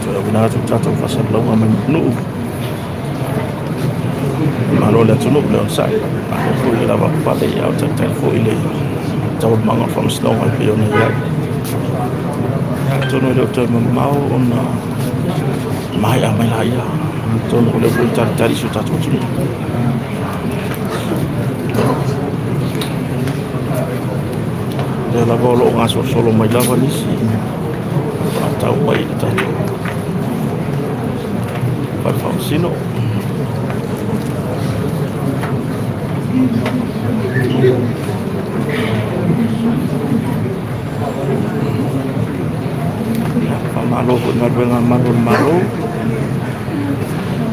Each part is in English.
Bina tu tato pasal lawa menu malo la tunu le sai ako fu la ba pa le ya ta fu ile taw manga from snow al pio ne ya tunu le to mau ona mai a mai la ya tunu le fu ta tari su tato tunu de la bolo ngaso solo mai la vanisi taw mai tato pa fa sino malo pun dengan malu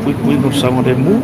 kui bersama demu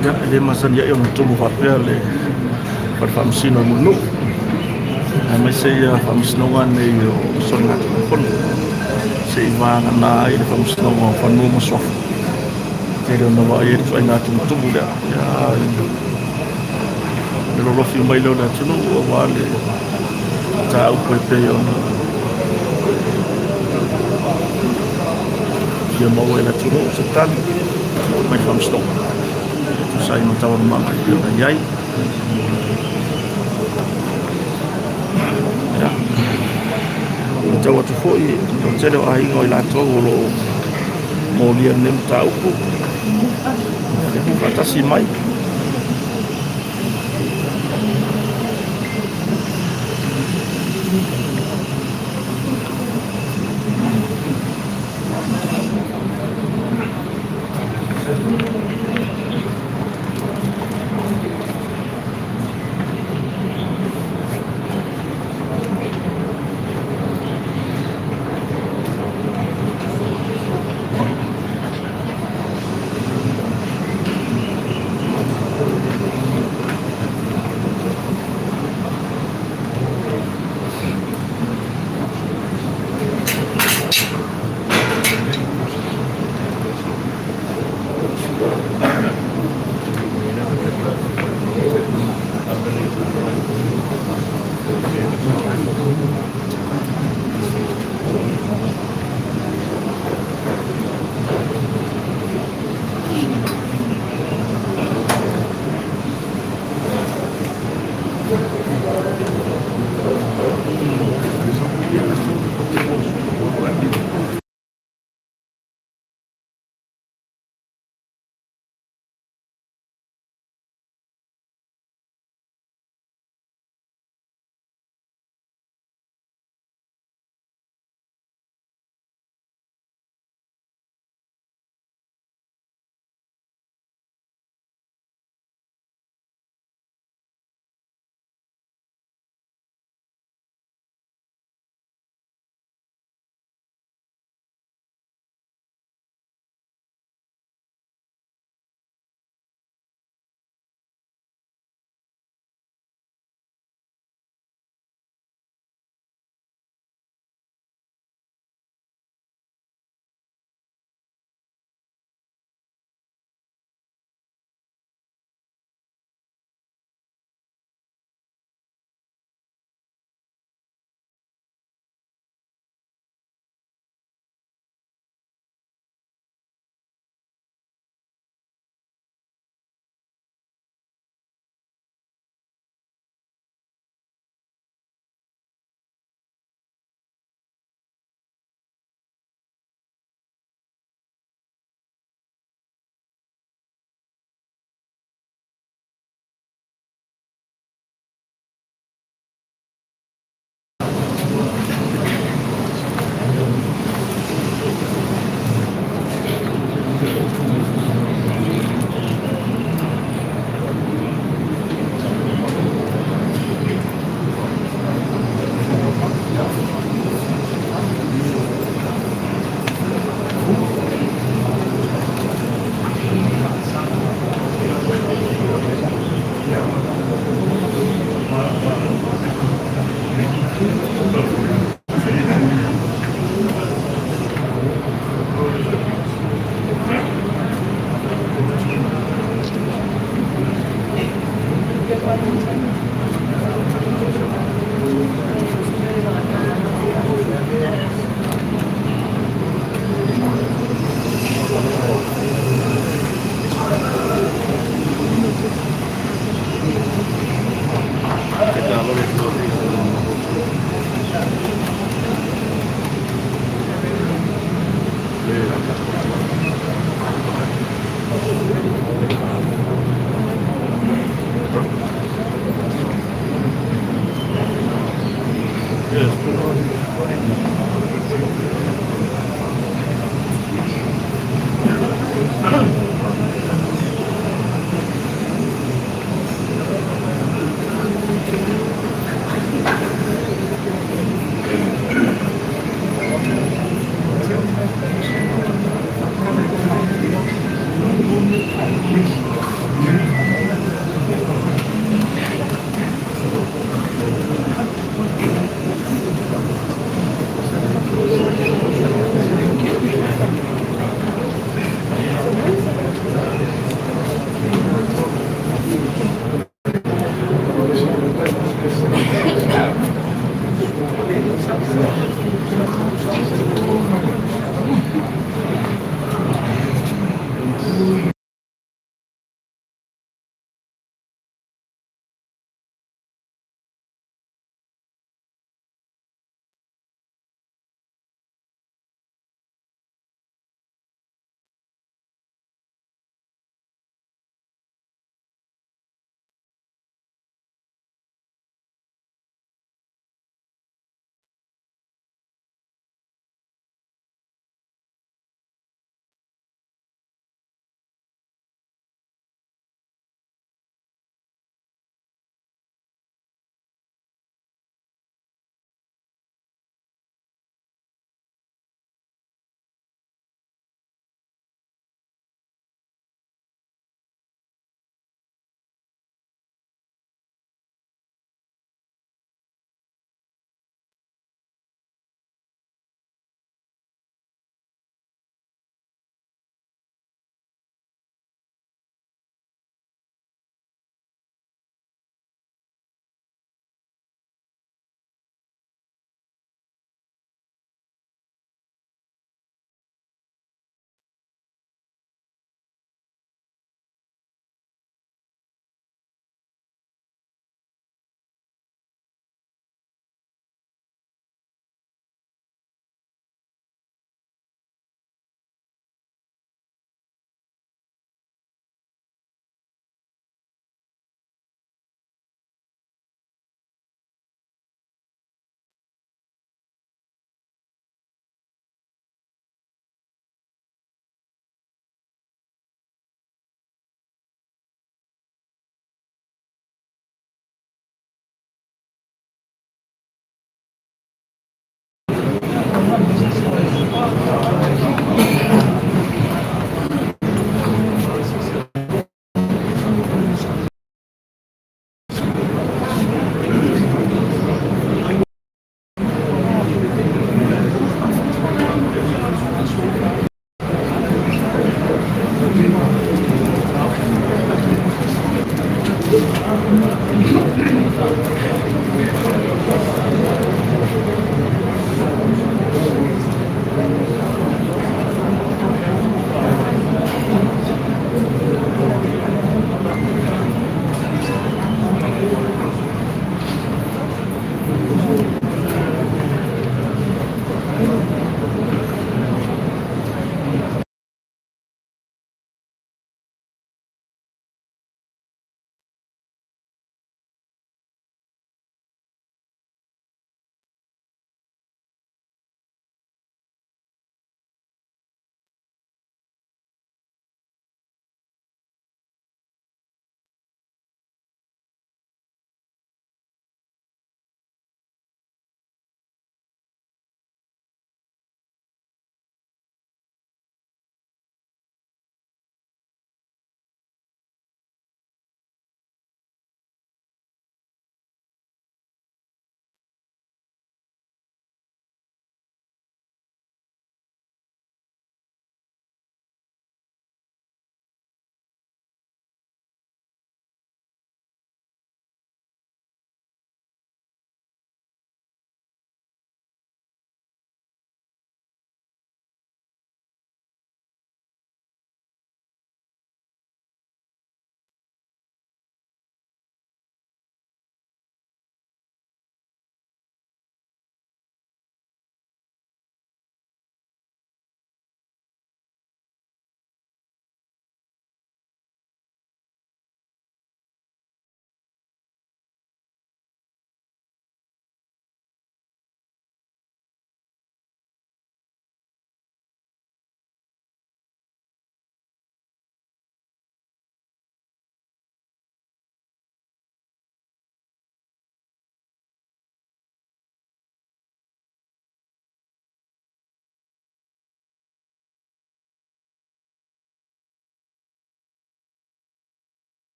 ya ele masan ya yung tumu fatwa le perfamsino munu ama saya famsnongan ne yo sonat pun seivangan na ile famsnongan fanu muswaf jadi ono ba ye tu ina tumu da ya lo lo fi mai lo da tunu wale ta u pe yo dia mau ela tunu setan mai famsnongan saya mau tahu rumah yang jai, ya, jauh tu foi, jadi orang ingin orang tu kalau mau lihat nem tahu pun, jadi kata si mai,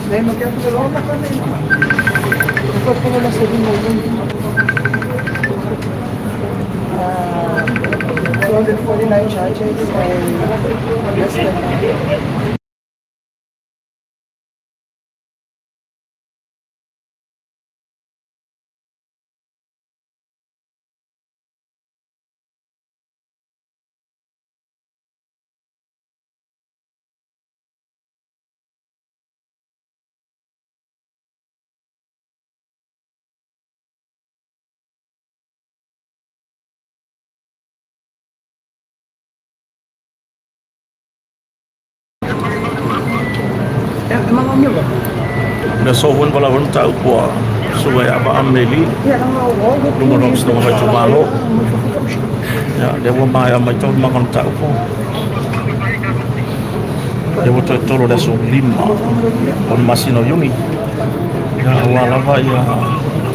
Lembra que aquilo lá tá também. Depois quando eu nasci de novo, 249 charges and less than emang ngomel loh. Na sohon wala wala tao po suway aba ameli Ya lang ako, lumarom sa mga tumalo ya dewa maya mai tol mangon tao po dewa to tolo da so lima on masino yuni ya wala va ya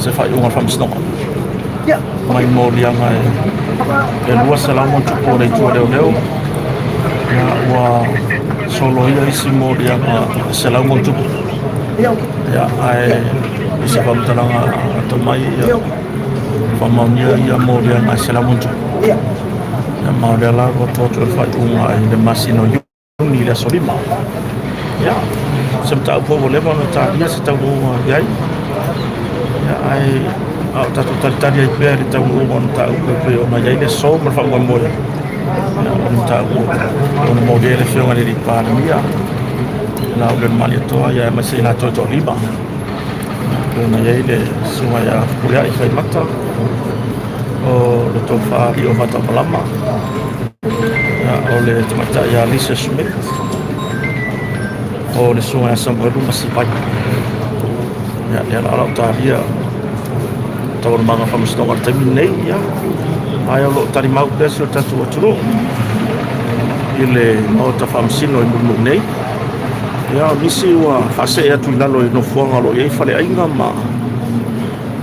se fa yung fam sno ya, mai mo yang ai de luas salamo chupo de chuo de ya wa solo ya isi mo yang salamo chupo ya oke. ya ai isi fam talanga tomai ya famamnya ya mo dia ngasih lamun tu Iya. ya mau dia lah kotor tu fat unga de masino yuni da solima ya semta apa boleh mana tak dia setahu unga ya ya ai au tatu tadi ai per tahu unga tak pe ona ya ile so berfam gambo ya on tahu on model fiong ada di pandemia na udah mali tu ya masih na tu lima na ya ile semua ya kuliah ifai mata o le tofa i o mata malama ya o le tamata ya Lisa Smith o le sunga ya sambaru masih banyak ya ya la ta dia tawar manga famus no arta minei ya ayo lo tari mau peso tatu otro ile o ta famsino i munu nei ya misi wa fase ya tu lalo no fuanga lo ye fale ainga ma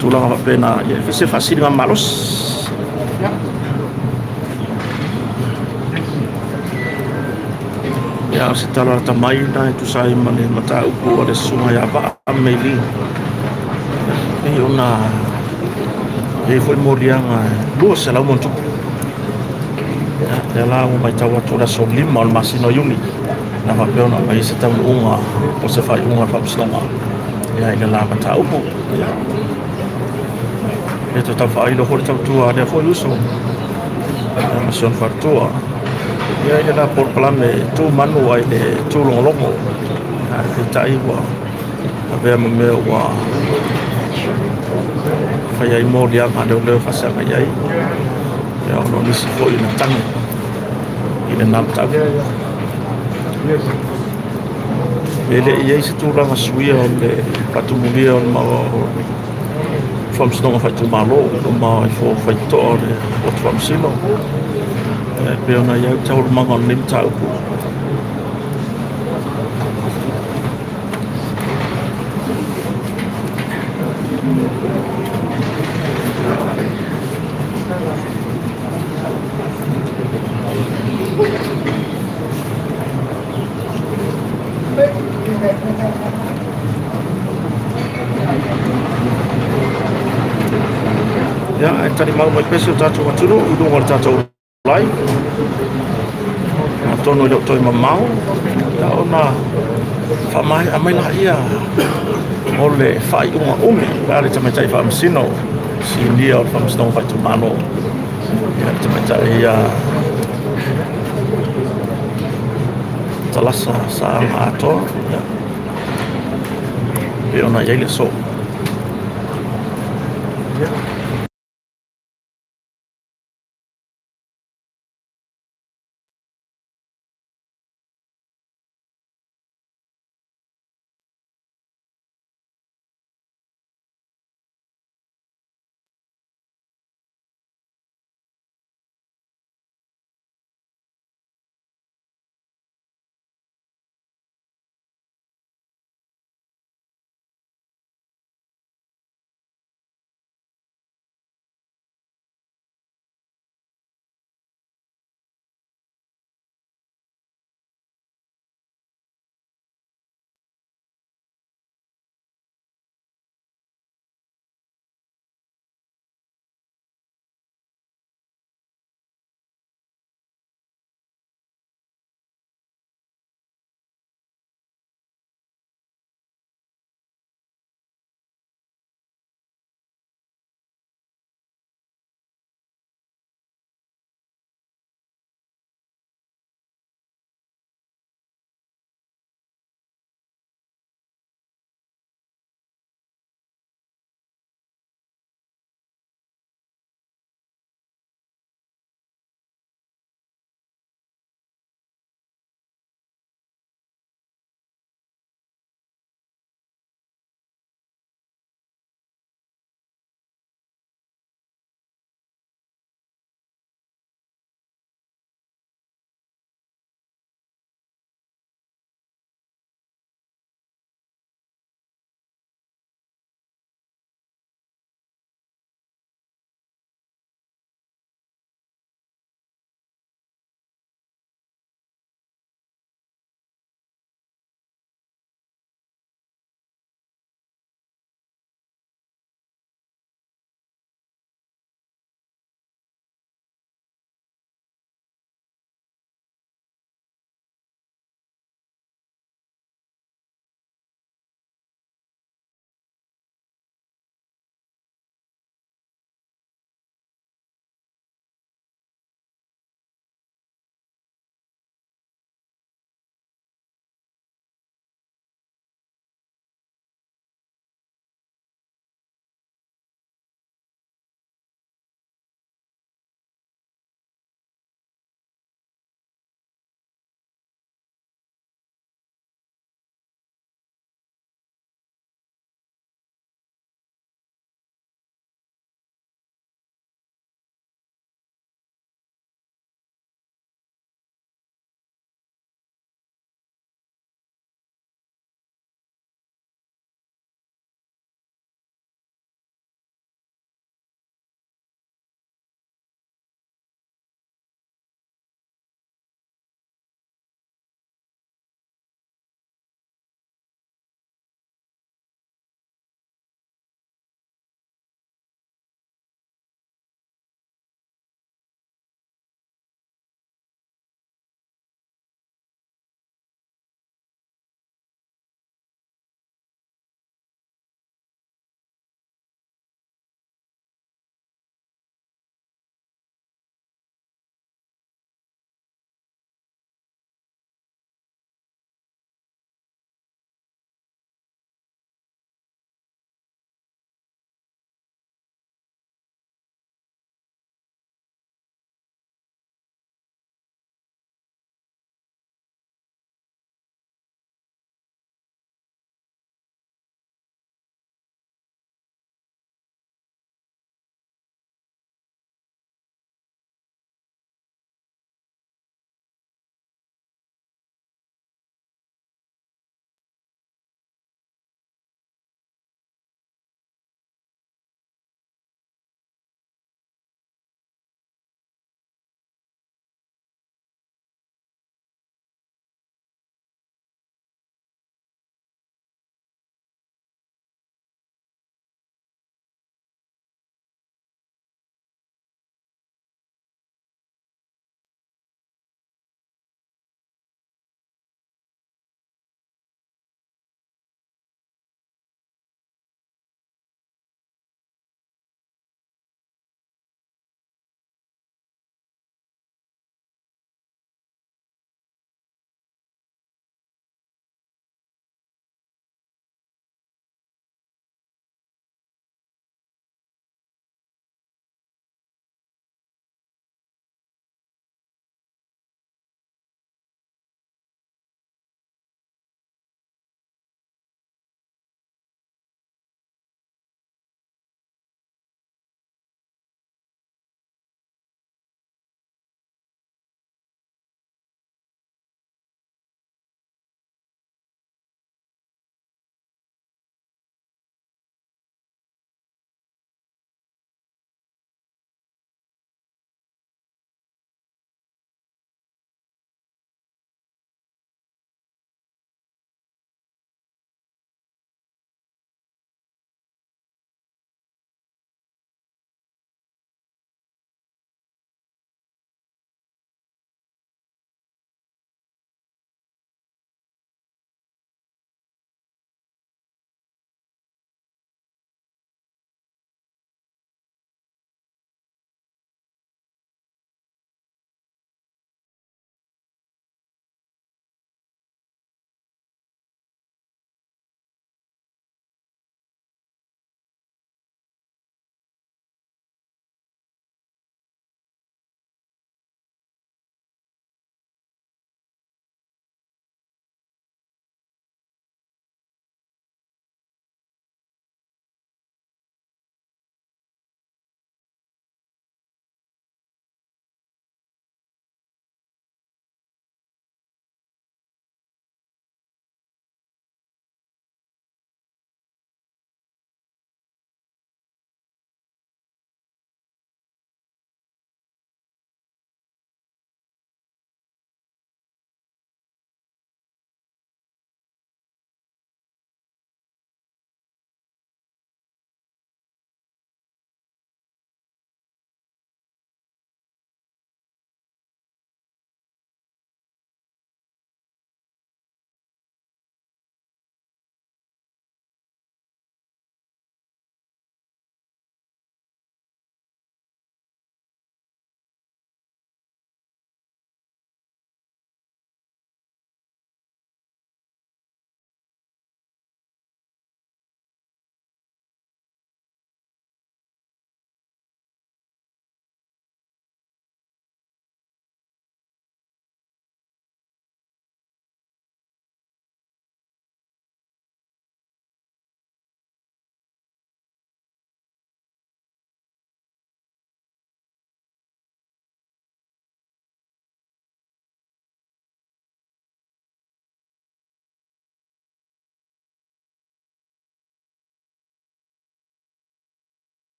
tulang pena ya fase fasil ma malos ya setelah tamai na itu saya mane mata uku ada sungai apa ameli ona foi moriang dua selamun tu ya la mai tawa tu da som lim mal masino yuni na va pe ona mai seta unga o se fai unga fa psoma ya ina la mata uku ya itu ta fai lo hol tu ada foi uso ya masion fartua ya ina por plane tu manu ai de tu longo kita iwa ave me wa fai mo dia ada le fasa mai ya no ni si foi na tang ina nam ta ele ia se tu ranga suia le patumulia ma fams no fa tu malo ma fo fa to o fams no pe ona ia tau mangon nim tau ku ya tadi mau mai peso tatu waturu udung war tatu lai tono do toi mamau ya ona famai amai la ia ole fai uma umi ale tama tai fam sino si dia fam sino fa tu mano ya tama tai ya talasa sa ato ya pe ona ia le so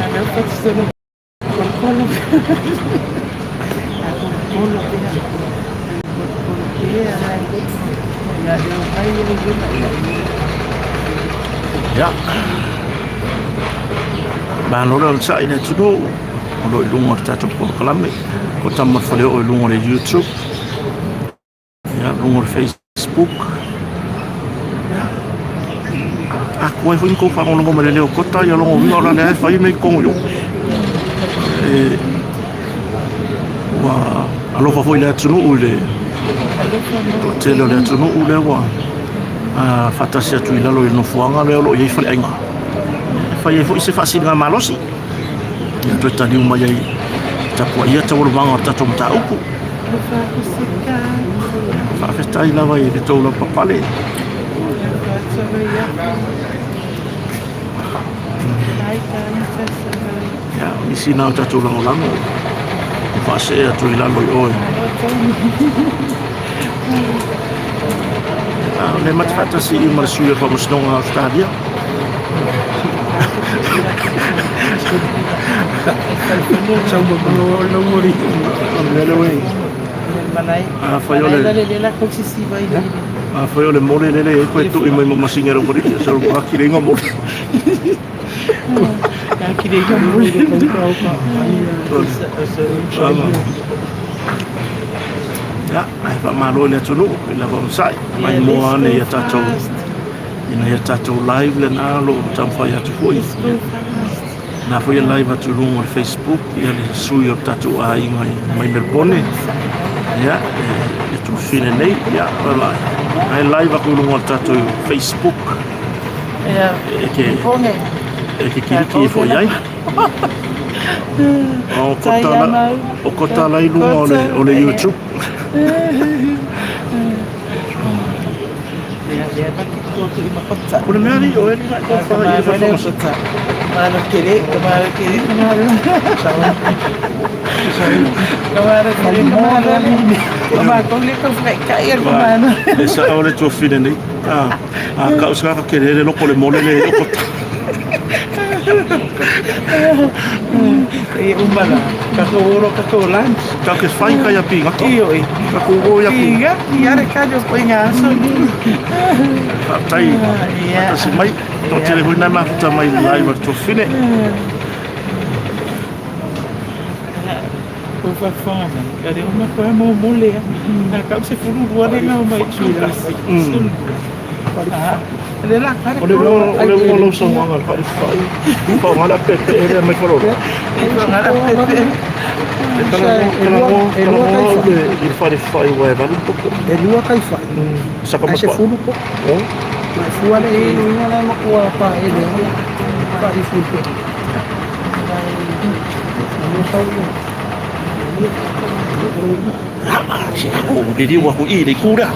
Dapat sunod. Kulkulog. Kulkulog yan. Kulkulog yan. Kaya yung kayo yun. Ya. Bahanora sa ina tudo. Olo ilungo tato por kalame. Ko tamma fale o ilungo le YouTube. Ya, ilungo Facebook. Aku ai ko fa ngono mo le leo kota ya longo mi ora le fa me ko yo. Wa alo fa foi le tunu ule. Ko tele le tunu ule wa. Fatasia tu ilalo no fuanga le lo ye fa ainga. Fa ye fo se facile na malosi. Ya tu tani uma ye. Tapo ia tawol banga tato mta uku. Fa festai la vai de tolo papale. Ya, isi na tato lang. Fa se tu ilalo yo. Le mat fatasi marsuya fa musnong stadia. Coba kalau muri, Amleleway. malay. Fayole. Dala konsisi ba yun? Fayole mole lele ko tu imay masingero ko rin sa ko kirenga mo. Kaya ka muri ko ka. Ya, ai pa malo le tunu la bom sai. Mai mo ne ya tato. Ina ya tato live le na lo tamfa ya tu foi. Na foi live tu no Facebook ya le suyo tato ai mai Melbourne. Ya, itu fine nei ya wala. Ai live aku no tato Facebook. Ya, Ke ponge. kiri foi ai. O kota la ilu ole YouTube. Ya, bakit ko ito imakotsa? Kuna meri o ele vai Kota. Kemarin kiri. Kemarin kiri. Kung likod na kaya kemana? Esa ole tu fine nei. Ka uska ka kere lo kole mole le o kota. Umbala, kakulan. Ka ke fai ka ya pinga. Iyo Ka ku ya pinga. Iya, kayo po ngaso. Tai. Iya. Si mai to tele hui na ma ta mai live tu fine. Ufa fama, kaya uma kwa mo mole. Nakap se fulu buat na mai chula. Lela kare. Ole lo so manga fa fai. Pa mala pepe ele mai foro. Ngara pepe. Kalau il fai wa va un poco. Elua kaifa. Saka Kasi pa. fulo po. Oh. Fuwa na ilo na makuha pa ilo. Pa ifulo. Ano sa ilo? Oh, jadi aku ini kuda.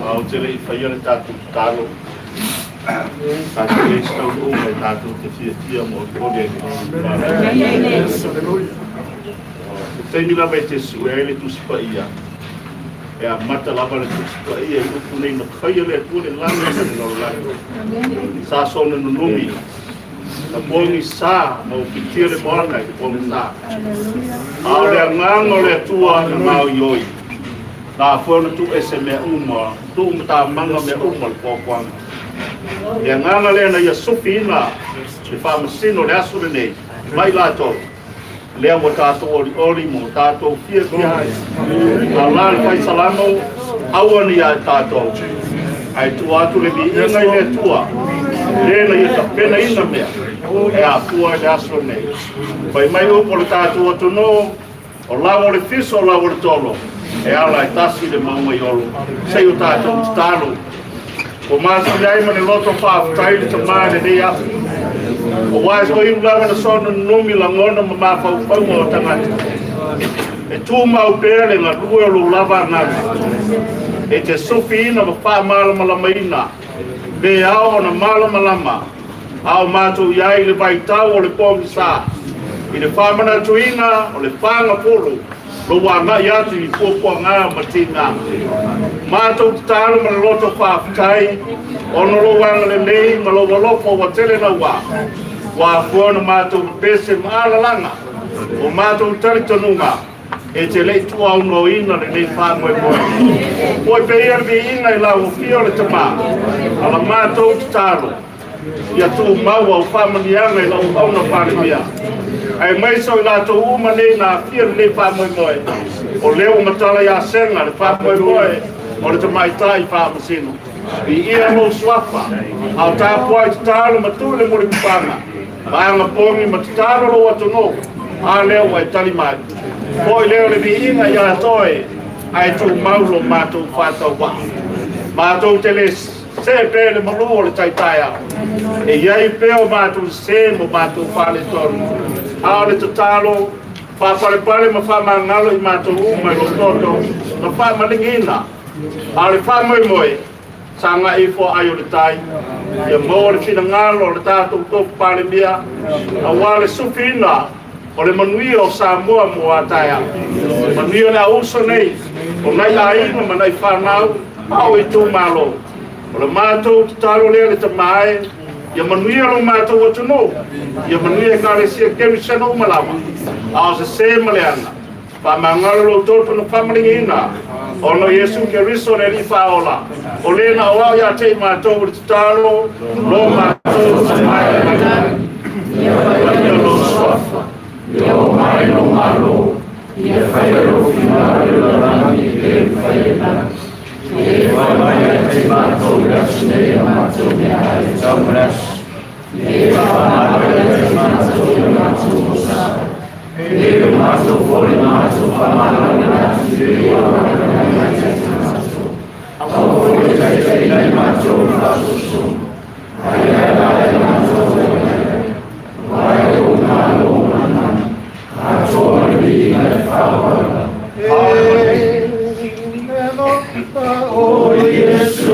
Au te lei whaia le tātou tālo. Tātou lei stau o mai tātou te tia mo kore. Te mila mai te sue le tusipa ia. E a mata lava le tusipa ia. E upu nei na whaia le kore langa sa ni nau langa. Sa sona no numi. Na pongi sa mo kitia le moana ki pongi sa. Au le ngango le tua na mau ioi. Na fona tu ese me uma, tu mta manga me uma po kwang. Ya nganga le na ya sufina, le fa masino le asu nei. Mai la to. Le mo tato ori mo tato fia fia. Allah fai salamo awani ya tato. Ai tu atu le bi ngai le tua. Le na ya pena ina me. E a tua le asu nei. Pai mai o por tato to no. O lawo le fiso o lawo le tolo. E ala e tasi le mauma i olu. Sei o tātou stalo. O mātu le aima ne loto whaafutai le tamāne ne afu. O wais o iu lawa na sona numi la ngona ma mawhau whaunga o tangata. E tū mau pēle ngā rue o lu lava ngana. E te sofi ina ma wha malama lama ina. Me ao na malama lama. Ao mātou iai le vai tau o le pōngi sā. I le whamana tuina o le whanga polo. Lo wanga yatu i pōpua ngā matinga. Mātou te tālu ma le loto whaafutai. Ono lo wanga le nei ma lo walopo wa tele na wā. Wā fuana mātou pese ma ala langa. O mātou tari tonunga. E te lei tua uno ina le nei whāmoe moe. Poi pe ia vi inga i lau fio le tamā. Ala mātou te tālu. Ia tū maua o whamanianga i lau auna wharimia. Ai mai so i lato uma nei na fia nei whamoe moe. O leo matala ia senga le whamoe moe. O le tamai tai whamasino. I ia mo swafa. Au tāpua i tālu matule mori kupanga. Maanga pongi matutaro lo watu no. A leo wai tali mai. Poi leo le vi inga i ala toe. Ai tū maulo mātou whātau wa. Mātou te les. Se pele maluo le taitaia. E iai peo mātou se mo mātou whale tonu. Ao le tatalo, whapare ma whamangalo i mātou uma i lo toto, na whamalingina. Ao le whamoe moe, sanga i fo ai o le tai. Ia mo le whina ngalo le tātou tofu pale mia. A wale sufina, o le manui o Samoa mo a taia. Manui o le auso nei, o nai a ina ma nai whanau, au i tū malo. O le mātou tatalo lea le tamae, ia manuia lo mātou atu no. Ia manuia kāre sia kemi sena umalawa. Ao se se maleana. Whamangalo lo toto no whamaringi ina. Ono Yesu ke riso ne li whaola. O lena o au ia te mātou le tatalo, lo mātou tamae. Ia lo swafa. Ia o mai no malo. Ia whaia lo whimare la rangi ke whaia na. E whaia te mātou rasnei a mātou mea hai tauras. E whaia te mātou i mātou mosa. E mātou fore mātou whamara na ati e whamara te mātou. Au fore tai nei mātou mātou son. Ai ai mātou e wai o ngālo mana. A toa ri nei whawara. Oh, Jesus.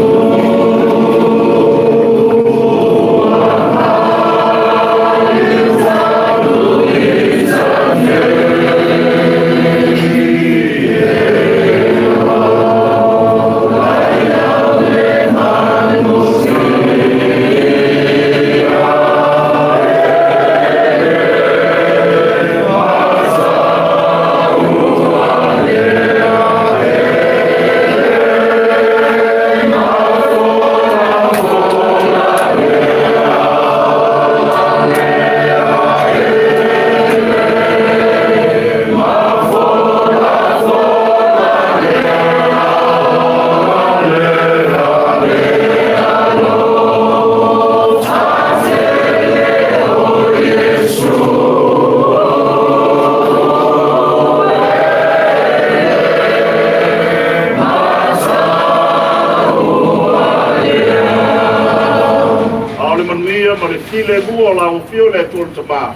le mua la o fio le tol tama.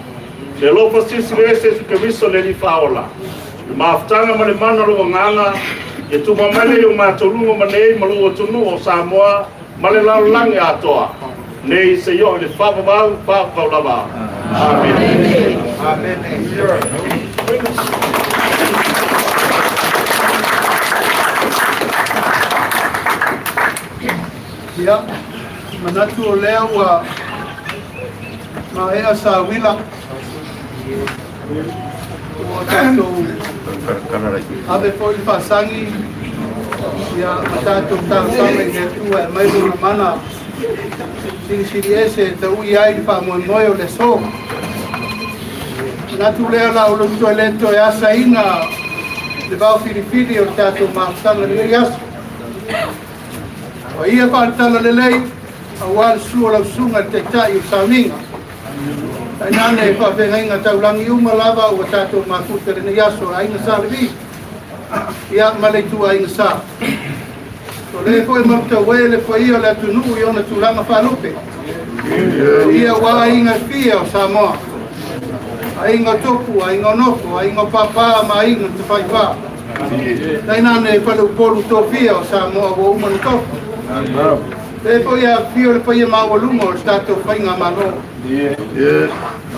Le lo pasisi le se su kemiso le li faola. Maftanga male mana lo nganga e tu mamale yo matolungo mane malu o tunu o Samoa male la lang ya toa. Nei se yo le fa la ba. Amen. Amen. Ya, manatu o lea ua maea sa wila ua tātou ave fo i whasangi ia tātou tāsanga i tua e mai luna mana siri ese te ui ai i whamoe o le so manatu lea la o luntu e leto e asa ina le vau whiriwhiri o tātou maafutanga ni asu o ia whaatala lelei a wāle sua lau sunga te tai o sauninga. Ai nane e whawhengainga taulangi uma lava o tātou makuta rene yaso a inga sā lewi. Ia malei tua inga sā. O le koe mauta wele koe ia le atunu i ona tūlanga whalupe. Ia wā inga fia o Samoa. A inga toku, a inga noko, a inga papa, ma inga te whai wā. Ai nane e whalu polu tō fia o Samoa o umanu toku. E poi a fio le poi ma volumo stato fainga mano.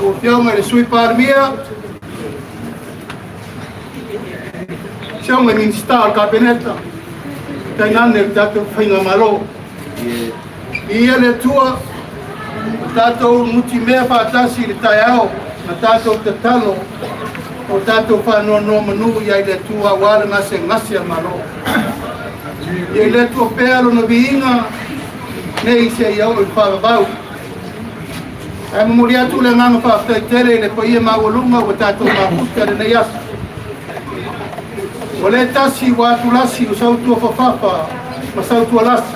O fiamme le sui parmia. Siamo in sta cabinetta. Dai anni stato fainga malo. Ia le tua stato multimea fatasi le taiao, ma stato tatalo. O stato fa no manu ia le tua wala ngase malo. Ia le tua pelo no vinga. Nei se iau i whawabau. E mamuri atu le nganga whawhtai tere le paia mawalunga o tātou mahuta le nei asu. O le tasi wa atu lasi o sautua whawhawha ma sautua lasi.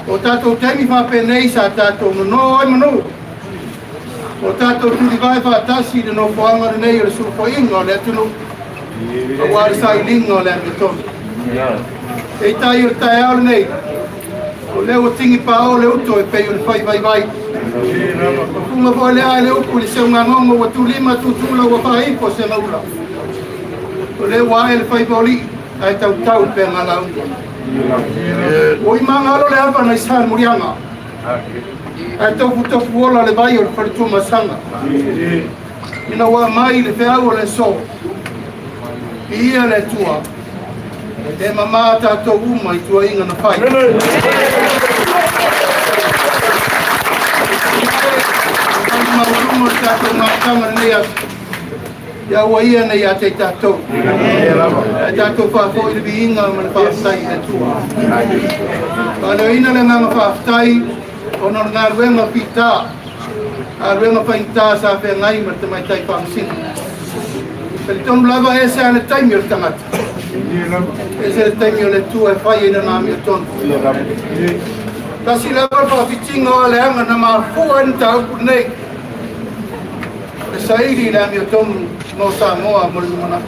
O tātou temi whawhe nei sa tātou no ai manu. O tātou turi vai whawtasi le no whaanga nei o le supo inga o le atunu. O wāre sa i linga o le amitonu. E tai o tai au nei. O leo tingi pao le uto e peo le whai vai. O kunga po le ai le upu le se unga ngongo wa tu lima tu tula wa whai po se maula. O leo wa e le whai poli ai tau pe ngala unga. O i mangalo le hapa na isan murianga. Ai tofu ola le vai o le wharitu masanga. Ina wa mai le wheau o le so. Ia le tua. E mama tātou uma i tua inga na whai. Mauruma tātou mātanga nei atu. Ia ua ia nei a te tātou. E tātou whāwhoi le vi inga ma le whāwhtai le tua. Wāna ina le nganga whāwhtai, ono ngā ruenga pita. A ruenga painta sa whea ngai ma te mai tai whāmsina. Peli tonu lava e se ane taimi o le tangata. E se le taimi o le tua e whai ina nā mi o tonu. Tasi lava whawhitinga o le anga na maa fua ina ta upu nei. E sairi le mi o tonu no Samoa mo le mana.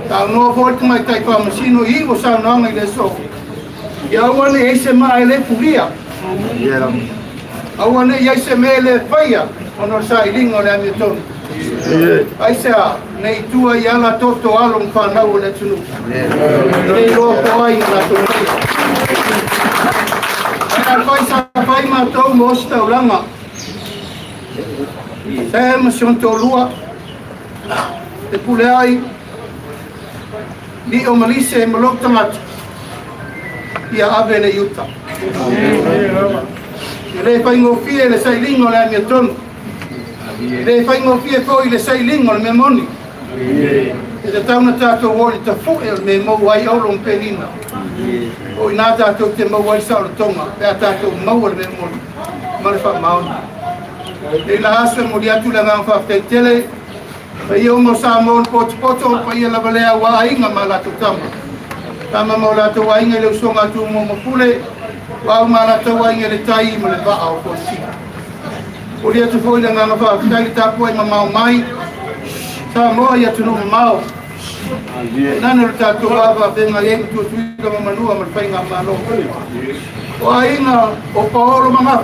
Ta no forte mai tai whamasino i o sa nanga i le so. Ia wane e se maa e le puria. Awane i se me le whaia ono sa i lingo le mi o tonu. Ai sea, nei tua i ala toto along whanau le tunu. Nei loko ai na tunu. Ai whai sa whai mātou mo ostau langa. Se ma sionto lua. Te pule ai. Ni o malise e malok tamata. Ia ave le yuta. Le whai ngofie le sailingo le ami tonu. Le whai ngofie fo i le sailingo le me moni. E te tauna tātou wori ta fuke o me mau ai aulong penina. O i nā tātou te mau ai saura tonga. Pea tātou mau le me moni. Mare wha maona. E la asa mo li atu le ngā whawhtai tele. Pa i ongo sa moun poto pa i lava lea wa inga ma lato tama. Tama mo lato wa inga le usonga tu mo mapule. Wa ma lato wa inga le tai mo le vaa o kosi. O li atu fo i le ngā whawhtai tapu ai ma mau mai. Sa moa i atu no mau. Nana le tātou awa whenga yengu tu tuika ma manua ma whainga mano. O a inga o paolo manga.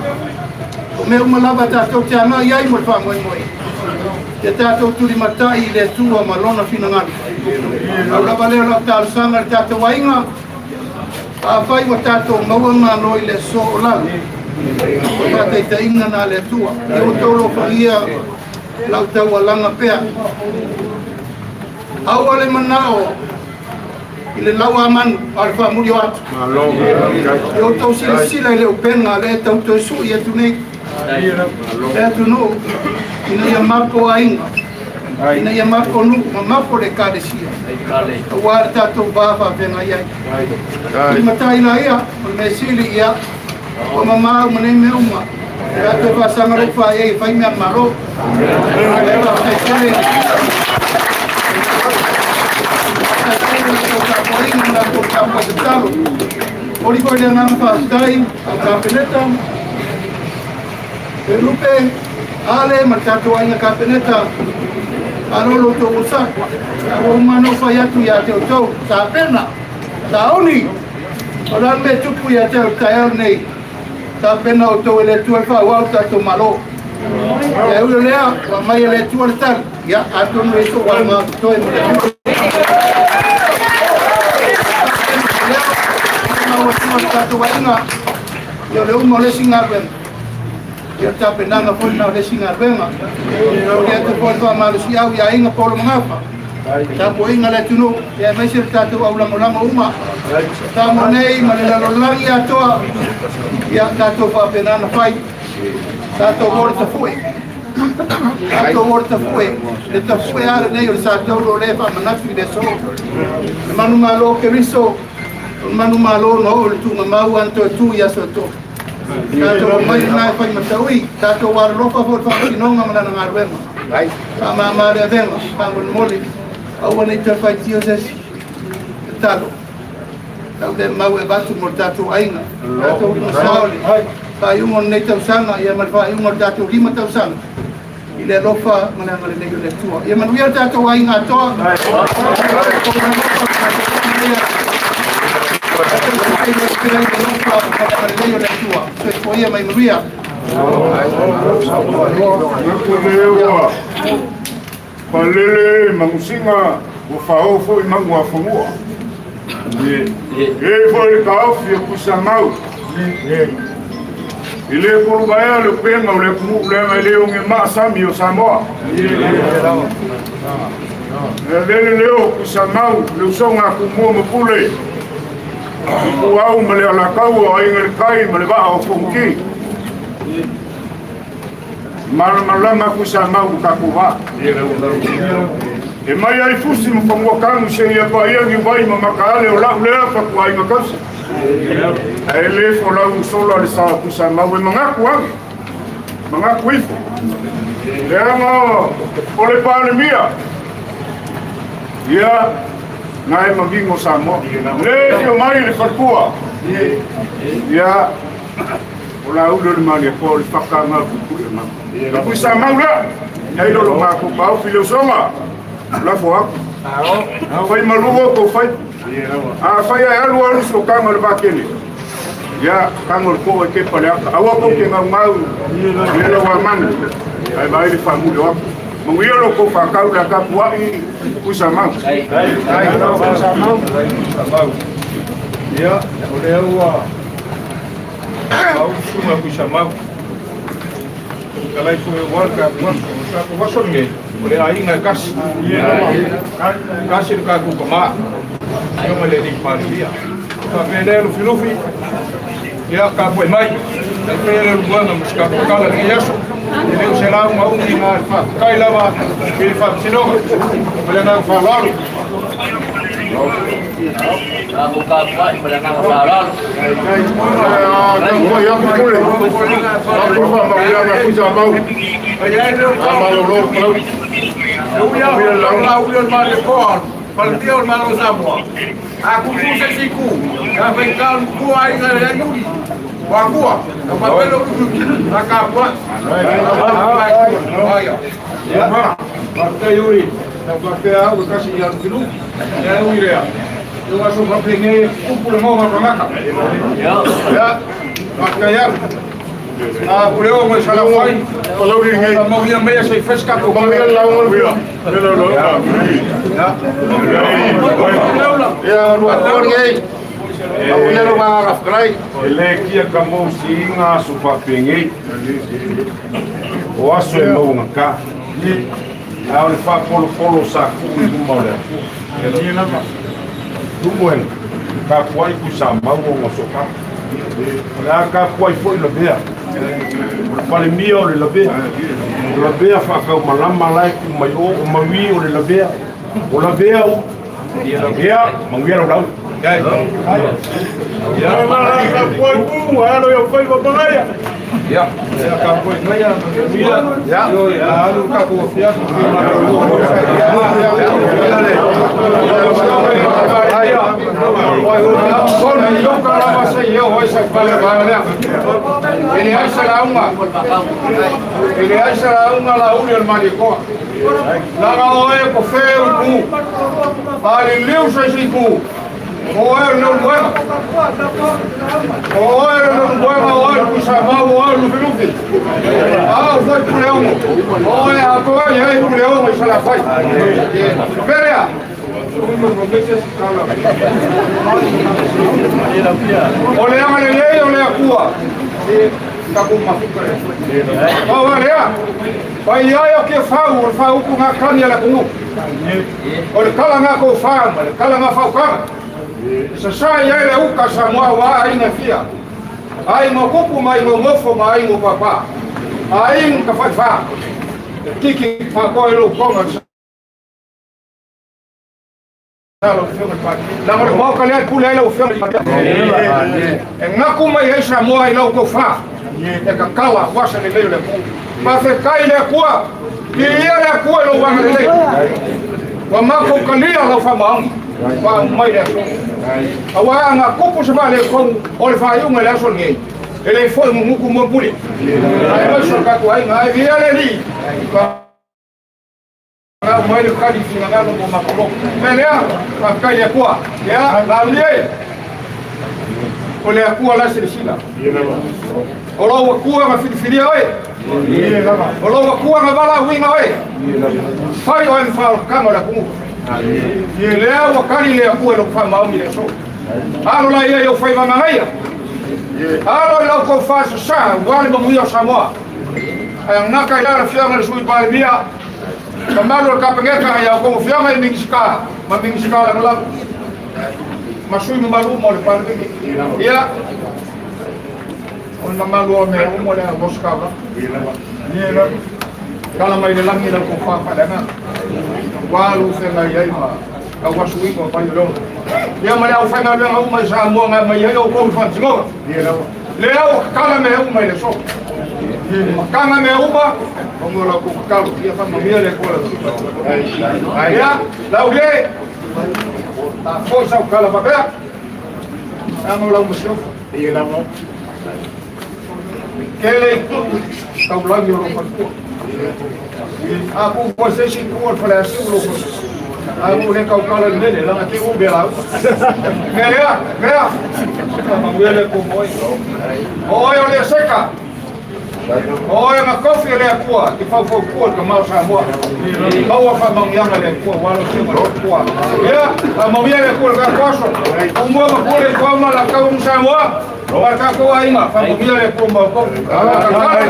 me umalava tātou te ana iai mo wha moi moi. Te tātou turi matai le tua malona finangana. Au lava leo lau tālu sanga le tātou wainga. A whai wa tātou mauanga noi le so o lau. O tātai ta inga nā le tua. E o tolo whangia lau tau alanga pea. Au ale manao. I le lau amanu, ale wha muri o atu. E o tau sila sila i le upenga, le tau tau su i atu nei. E atu no, ina ia mako a inga. Ina ia mako nu, ma mako le kare sia. A wāre tātou bāwha penga iai. I matai na ia, o me sili ia, o mamau mane me uma. E atu wha sangarofa iai, whai mea maro. E wa tai kare. Ori ko le ngam fa dai ka peneta e lupe ale martato ai ka peneta alolo to usa o mano fa ya tu ya te to ta pena ta oni ora me tupu ya te ta nei ta pena o to le tu fa wa ta to malo e u le a mai le tu tal ya ato no eso wa ma to e tātou wainga, ia le uma o le singaruenga. Ia tāpenanga poli na o le singaruenga. O le atu poli wha malusi au ia inga polo mangapa. Tāpo inga le tunu, ia meisi le tātou au lango uma. Tāmo nei, ma le lalolangi atoa, ia tātou whapenana whai. Tātou hore ta fue. Tātou hore ta fue. Le ta fue are nei o le tātou lo le wha manafi le so. Le manu malo ke riso, manu malo no o tu mau anto tu ya so to tato mai na fai mataui tato war rofa for fa no ngam na ngarwema ai ama ma le venga pangol moli au nei te fai tio ses tato tau de mau e batu mo tato ainga tato mo saoli fai un nei tau sanga ia mal fai un tato lima tau sanga ile rofa mana ngale nei le tua ia man ia tato ainga to Palele mangusinga o fao foi mangu a fomua. E foi cao fio kusamau. Ile por baia le penga le ku le le un ma sami o samoa. Le leo kusamau le songa ku mo pule. Ku au mele ala kau ai ngel kai mele ba o fonki. Malama ku samau ka ku va. E mai ai fusi mo fongo kanu se ia pa ia ni vai ma kale o la le pa ku ai makasi. E le fo la un solo le sa ku samau e manga ku ai. Manga ku ifo. Le ma o le pandemia. Ia ngai magingo samo. Le yo mai le fakua. Ia o la ulo le mali ko le fakanga ku ma. La ku samau la. Ai lo ma ku pa o filosoma. La fo a. Fai malugo ko fai. A fai ai alu alu so kama le bakele. Ya kama ko ke pale aka. Awa ko ke mau. Ia lo wa man. Ai bai le famu lo. Mengiolo ko fa kau la ka puai ku samau. Ai samau. Ya, ole wa. Au suma ku samau. Kalai ko warka ko wasonge. Ole ai nga kas. Kas ka ku kama. Yo male ni paria. Ka venelo filofi. Ya ka po mai. Da pele luana muska kala ni yaso. Ele será uma única cai lava ele faz sino ele não falar aku kapan pada nang falar não eu que pule aku vamos lá na coisa mal eu mal lecor partido mal usamos aku puse siku ya vengan kuai ngale yuri Wakua, kapelo kudu nakapwa. Aya. Ya, pakta yuri. Pakta au kasi ya kilu. Ya yuri ya. Yo aso paplenge kupul mo maka. Ya. Ya. Pakta ya. Puleo mo sa laway. Kalau di ngai. Mau yang maya sa freska ko. Bang yan lang mo. Ya, ruat ngai. Aku nelo mga kafkray. Elekia kamo singa supa pingi. O aso e mau ngaka. Au le fa polo sa ku mo le. Ni na ma. Dumuen. Ka kwai ku sa mau ngo soka. La ka kwai foi le bea. Pale mio le bea. Le bea fa ka malama lai ku mai o mawi o le bea. O le bea o. Ya, manguera o Ya, mana kapoi bu, ano yung fai babaya? Ya, kapoi ngaya. Ya, anu kapo fiat. Son yo kalama sa iyo hoy sa palabala. Ini ay salauma. Ini ay salauma la union maliko. Nagaoe ko feu bu. Pali liu sa siku. Oer no bueno. Oer no bueno, oer kusama, oer no filufi. Foi puleu. Oer agora é puleu, mas ela faz. Perea. Olha a malele, olha a cua. Tá com uma fica. Olha. Vai aí o que faz com a carne ela com. Olha cala na com faz, cala na fauca. Sasa yale uka samwa wa aina fia. Ai mo kupu mai mo mofo mai mo papa. Ai ka fa. Kiki fa ko lo konga. La mo ka le pula lo fio. Ngaku mai esa mo ai lo ko fa. E ka kala wasa le le. Pa fe kai le kwa. Ki le kwa lo wa le. Wa ma ko kalia lo fa ma. Wa mai le. Awa nga kupu sa bale kong ol fa yung la son ngi. Ele foi mo muku mo puli. Ai ba so ka ko ai nga vi ale li. Nga mo ile ka di singa nga mo makolo. Melea ka ka ya kwa. Ya la lie. Ole kwa la sila. Olo wa kwa ma filia oi. Olo wa kwa ma bala winga oi. Fai o en fa kamera ku. Lea wakali lea kuwa lo fa maumi le so. Alo la ia yo fai mangaia. Alo la ko fa sa wale mo yo Samoa. Ay naka ila fianga le sui palbia. Kamalo ka pengeka ya ko fianga ni miska. Ma miska la la. Masui mo malu mo le palbia. Ya. On malu me mo le boska ba. Ni la. Kala mai le langi la ko fa pa dana. Walu fenga yai ma awasu iko pa yo ya ma au fenga le au ma sa mo nga ma yo ko fa tino le au kala me au ma le so kala me au ba mo la ko kala ya fa ma le ko la ya la u le ta fo sa kala ba ya amo la mo so y la mo kele ta bla yo ro fa aku você se for flash lo aku le kau kala nele la ngati u bela mea mamuele ko moi oi ole seca oi ma kofi le akua ki fa fo ko ka ma sa mo au fa ma mianga le ko walo se ma ko ya mamuele ko ka koso u mo ma ko le ko ma la ka un sa mo ka ko ai ma fa mamuele ko ma ko ka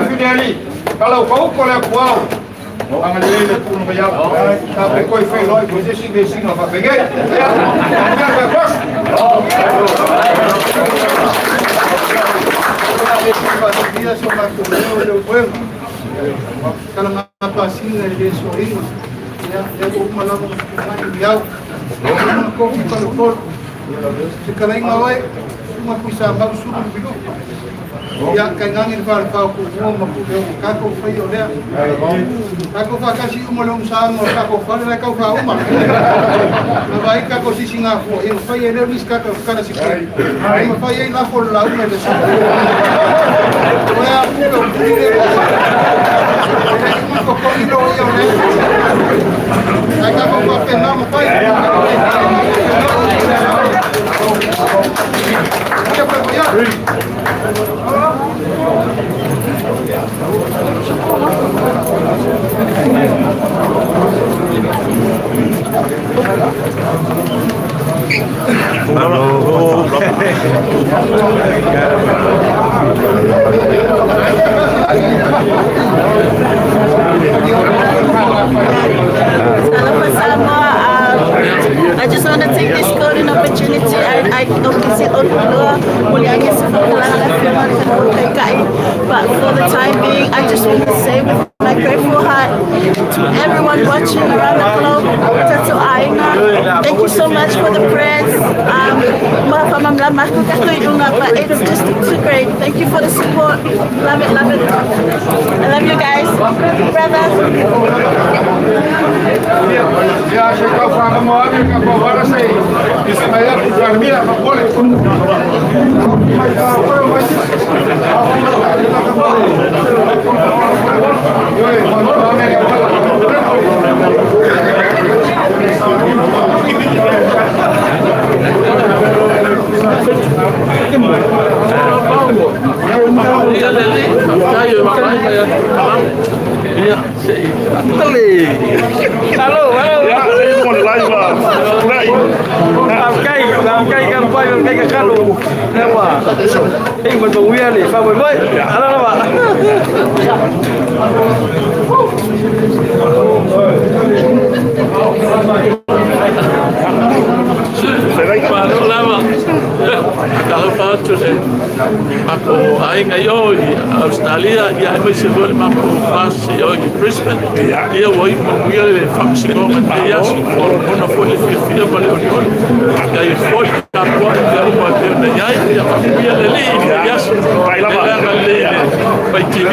finali kalau kau ko le ko ang alele puno kaya tapos ko i-fail oy kasi sige no papigay Dia sobre o meu poema. Kalau ngapa sih dari soring ya ko malam diaw. Ko kalau sekarang ngawai cuma bisa bang suruh bilu. Ya kailangan para ko mo kako fayo dia. Kako fa kasi umulong sa mo kako fa na kako fa uma. Nabai kako si singa ko in fayo dia mis kako kana si. Ai fayo na for la una de sa. Ya ko ko ilo yo ne. Ai kako fa pena mo fayo. Ya I just want to take this golden opportunity. I visit Onulua, Mulianya but for the time being, I just want to say with my grateful heart to everyone watching around the globe, Tato Aina, thank you so much for the prayers. But it's just too great. Thank you for the support. Love it, love it. I love you guys. Brother. Ya, saya kau faham mau apa? Kau bawa saya. Saya bukan dia, tak boleh. Halo, ya, saya mau live lah. Làm cây cam quay làm cây cà khalo. Nè mà. Anh mình tụng nguyên đi, pha bồi mới. Đó đó bạn. Lama. Kalau patut aku aing ayo di Australia ya aku sebut mampu pas yo di Brisbane dia woi menguil le faksi komen dia por una foi fia para o union ya foi capua dia uma perna ya ya dia le ya vai lá vai TV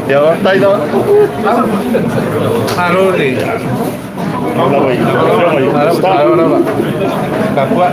Yo ya tay đó alo đi Capua.